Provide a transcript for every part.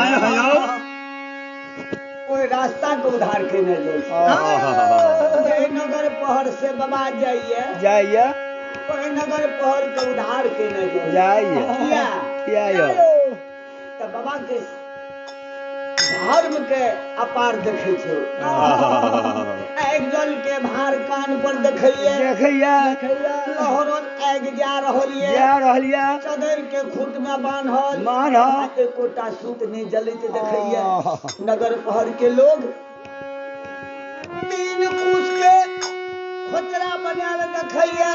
आयो आयो कोई रास्ता को उधार के न जो नगर पहर से बाबा जाइए कोई नगर पहर के उधार के न जो किया तो बाबा के धर्म के अपार देखे छे आग जल के भार कान पर देखैया लहरन आग जा रहलिए चदर के खूट में बांधल एकोटा सूत नहीं जलित देखैया नगर पहर के लोग तीन पूछ के खोचरा बनाल देखैया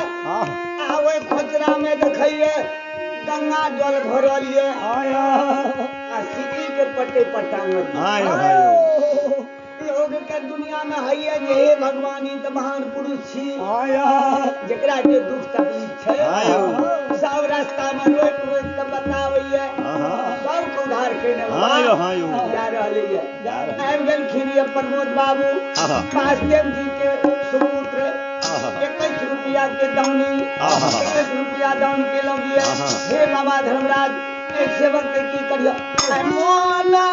आवे खोचरा में देखैया गंगा जल भरलिए आ सिटी के पट्टे पटांगल लोग के दुनिया में है जे हे भगवानी त महान पुरुष छी जेकरा के दुख तकलीफ छै सब रास्ता में रोक के बतावैया सब को उधार के ने जा रहलिए आबि गेलखिन प्रमोद बाबू महादेव जी के सुपुत्र 21 रुपया के दानी 21 रुपया दान के लगिए हे बाबा धर्मराज एक सेवक के की करियो मोना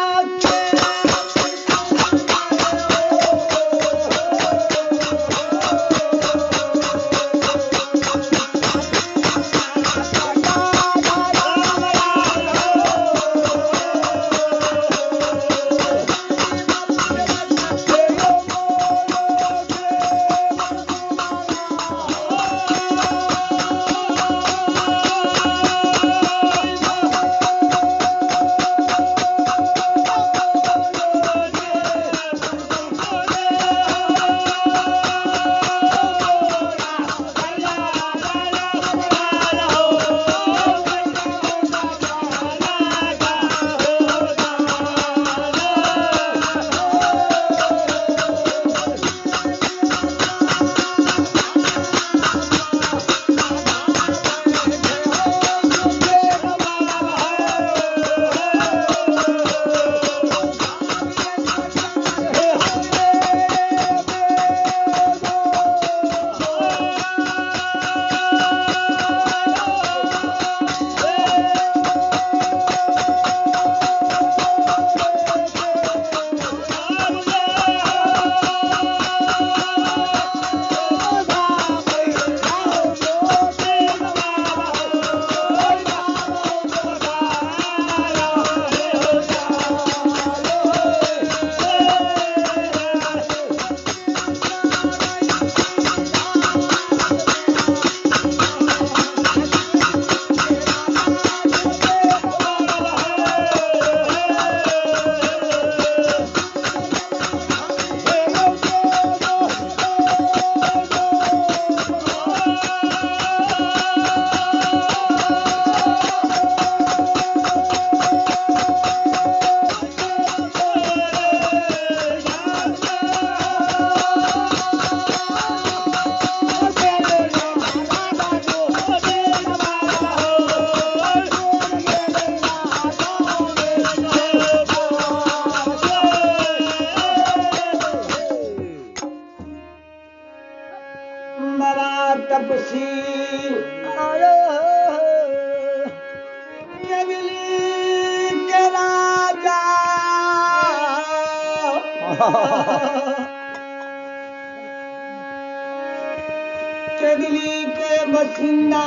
केदली के बसिंदा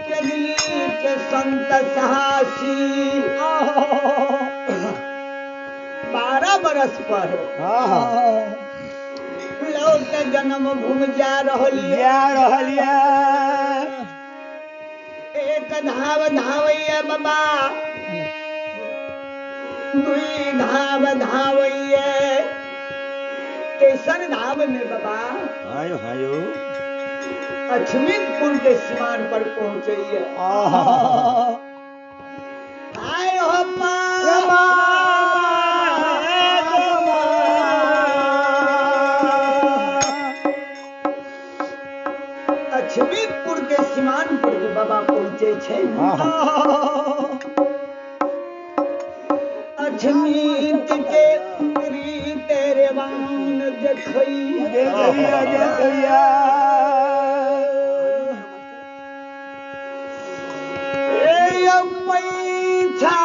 केदली के संत साहसी 12 बरस पर लौट जन्म भूमि जा रहलिए एक धाव धावैया बाबा दुई धाव धावैया तेसर धाव में बाबा आयो अछमीपुर के सीमान पर पहुंचे आयो अछमीपुर के सीमान पर बाबा पहुंचे छे अछमीत के तेरे वान देखैया पैछा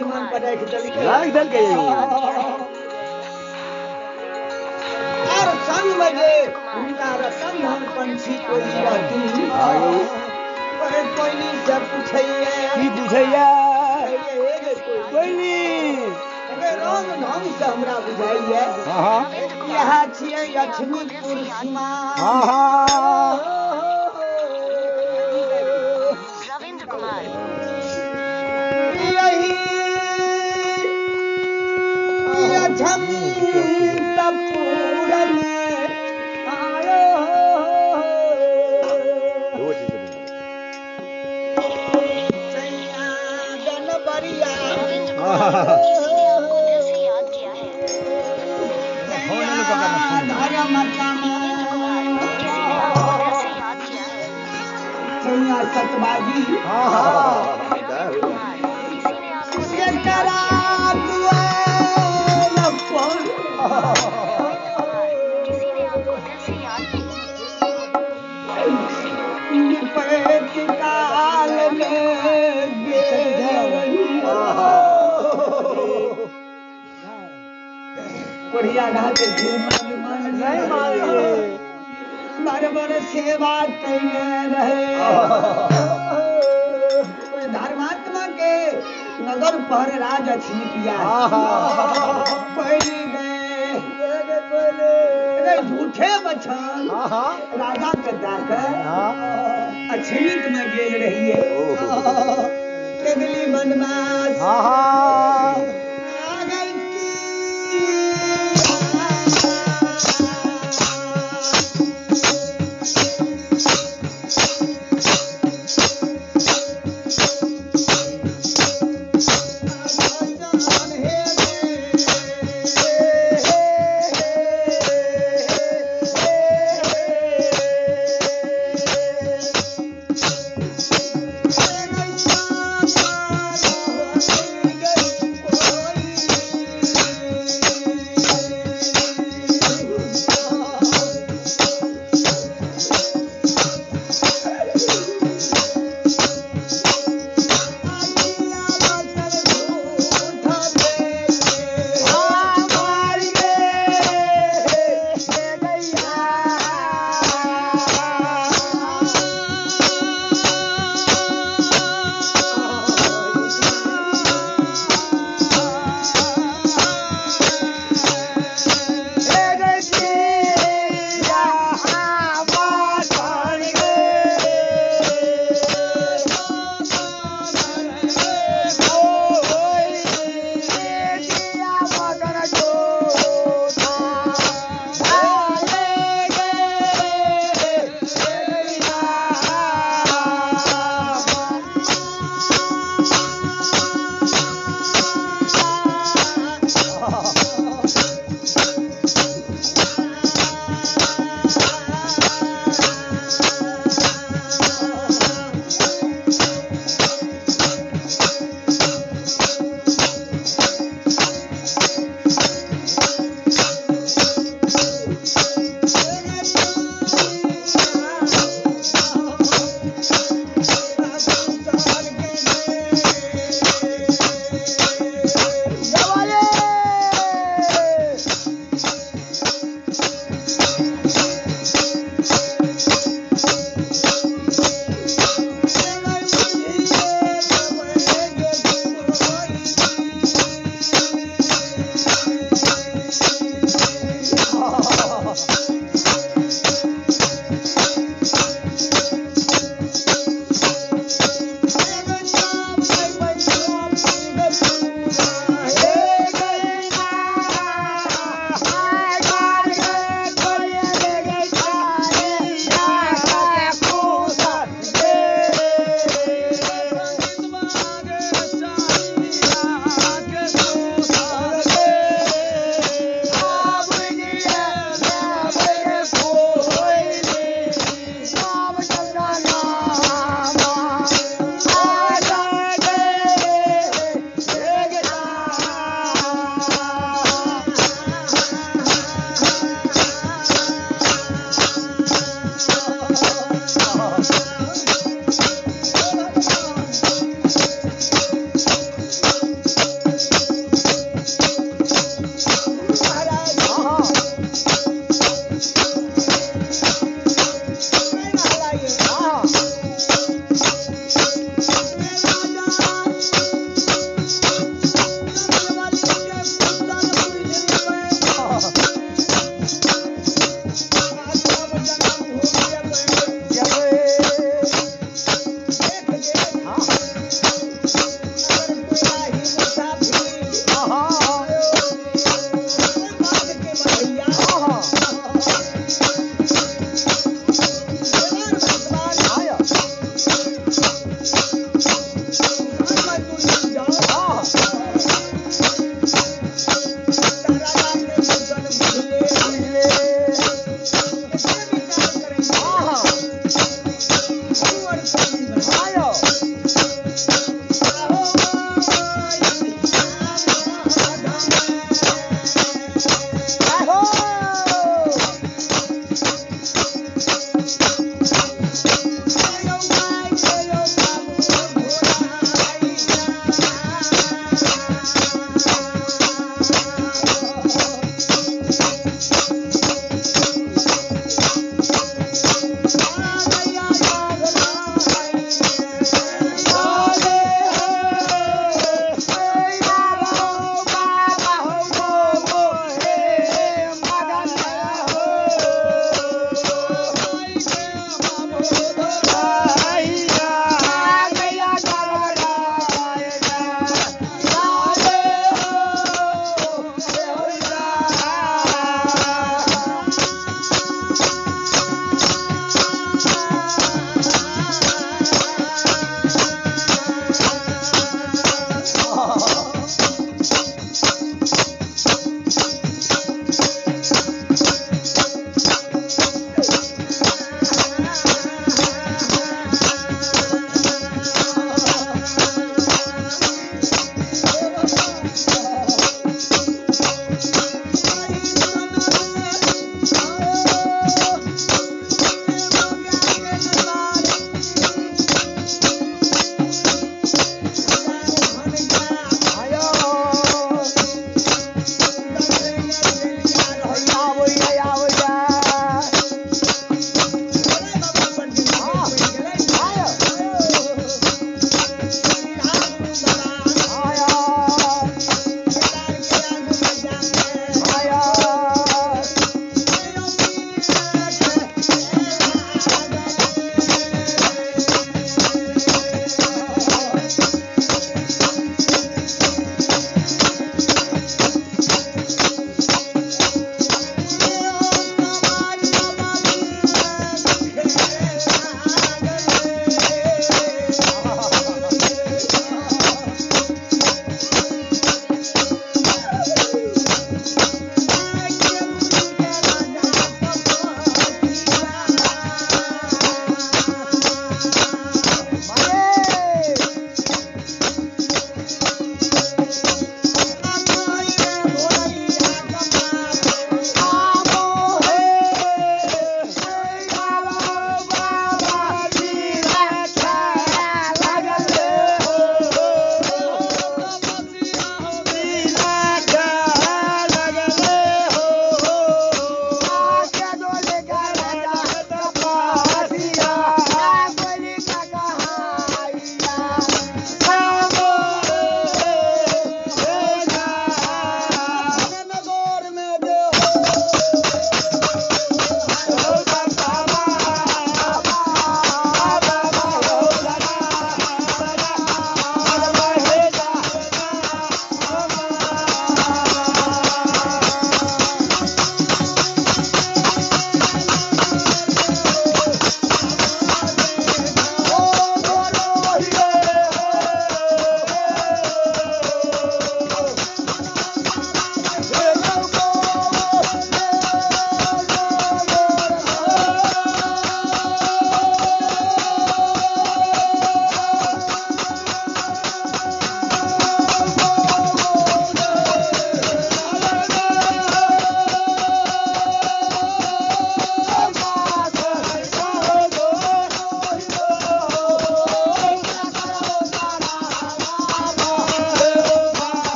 सिमान पर रख लाग दल के और संग बजे उनका रतन धन पंछी कोई रहती आयो कोई नहीं से पूछैया की पूछैया कोई नहीं रंग ढंग से हमरा बुझाइए हां यह छियै लक्ष्मीपुर सीमा हां रविंद्र कुमार यही लक्ष्मीपुर में आयो सैया गनबरिया रविंद्र कुमार किसी ने आपको दिल से याद किया है धर्म रविंद्र कुमार किसी ने आपको दिल से याद किया है सैया सतबाजी रविंद्र कुमार किसी ने आपको दिल से याद करा किसी ने आपको दिल से याद काल बढ़िया घाटे नहीं बराबर सेवा कैले रहे धर्मात्मा के नगर पर राज छिन किया झूठे बचन राजा के जाकर अछित में गेल रहिए केदली बनवास